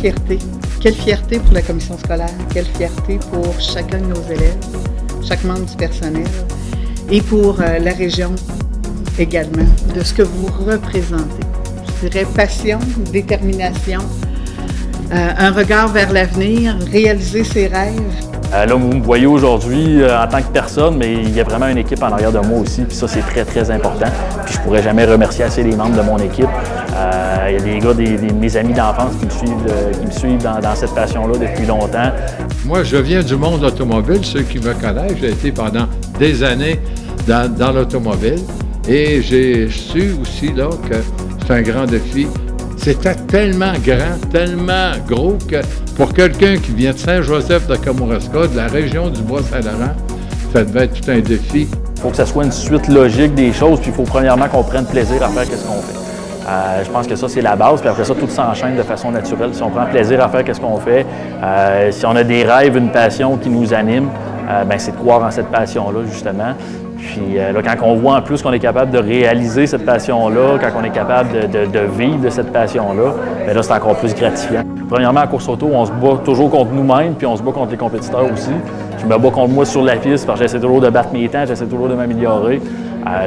fierté. Quelle fierté pour la commission scolaire, quelle fierté pour chacun de nos élèves, chaque membre du personnel et pour la région également, de ce que vous représentez. Je dirais passion, détermination, un regard vers l'avenir, réaliser ses rêves. Là, vous me voyez aujourd'hui en tant que personne, mais il y a vraiment une équipe en arrière de moi aussi, puis ça, c'est très, très important. Puis je pourrais jamais remercier assez les membres de mon équipe. Il y a des gars, de mes amis d'enfance qui me suivent dans cette passion-là depuis longtemps. Moi, je viens du monde automobile. Ceux qui me connaissent, j'ai été pendant des années dans l'automobile. Et j'ai su aussi là, que c'est un grand défi. C'était tellement grand, tellement gros que pour quelqu'un qui vient de Saint-Joseph de Kamouraska, de la région du Bois-Saint-Laurent, ça devait être tout un défi. Il faut que ça soit une suite logique des choses, puis il faut premièrement qu'on prenne plaisir à faire ce qu'on fait. Je pense que ça, c'est la base, puis après ça, tout s'enchaîne de façon naturelle. Si on prend plaisir à faire ce qu'on fait, si on a des rêves, une passion qui nous anime, c'est de croire en cette passion-là, justement. Puis là, quand on voit en plus qu'on est capable de réaliser cette passion-là, quand on est capable de vivre de cette passion-là, bien là, c'est encore plus gratifiant. Premièrement, en course auto, on se bat toujours contre nous-mêmes, puis on se bat contre les compétiteurs aussi. Je me bats contre moi sur la piste parce que j'essaie toujours de battre mes temps, j'essaie toujours de m'améliorer.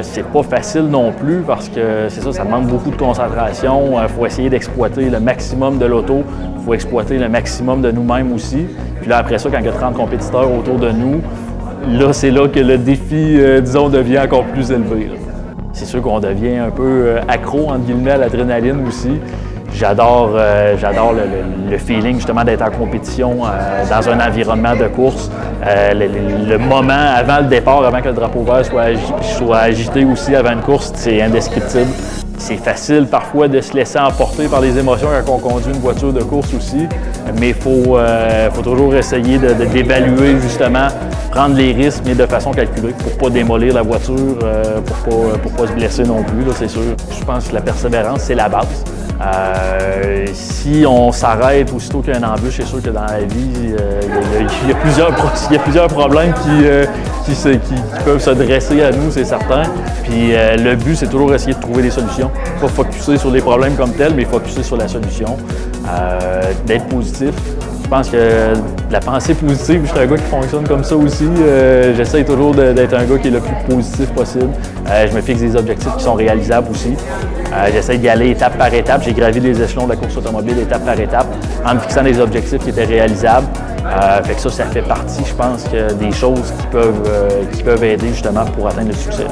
C'est pas facile non plus parce que c'est ça, ça demande beaucoup de concentration. Il faut essayer d'exploiter le maximum de l'auto, il faut exploiter le maximum de nous-mêmes aussi. Puis là, après ça, quand il y a 30 compétiteurs autour de nous, là, c'est là que le défi, disons, devient encore plus élevé. C'est sûr qu'on devient un peu accro, entre guillemets, à l'adrénaline aussi. J'adore le feeling, justement, d'être en compétition dans un environnement de course. Le moment avant le départ, avant que le drapeau vert soit agité aussi avant une course, c'est indescriptible. C'est facile parfois de se laisser emporter par les émotions quand on conduit une voiture de course aussi, mais il faut toujours essayer d'évaluer justement, prendre les risques, mais de façon calculée pour ne pas démolir la voiture, pour pas se blesser non plus, là, c'est sûr. Je pense que la persévérance, c'est la base. Si on s'arrête aussitôt qu'il y a une embûche, c'est sûr que dans la vie, il y a plusieurs problèmes qui peuvent se dresser à nous, c'est certain. Puis le but, c'est toujours essayer de trouver des solutions. Pas focusser sur les problèmes comme tels, mais focusser sur la solution. D'être positif. Je pense que la pensée positive, je suis un gars qui fonctionne comme ça aussi. J'essaie toujours d'être un gars qui est le plus positif possible. Je me fixe des objectifs qui sont réalisables aussi. J'essaie d'y aller étape par étape. J'ai gravi les échelons de la course automobile étape par étape en me fixant des objectifs qui étaient réalisables. Fait que ça fait partie, je pense, des choses qui peuvent aider justement pour atteindre le succès.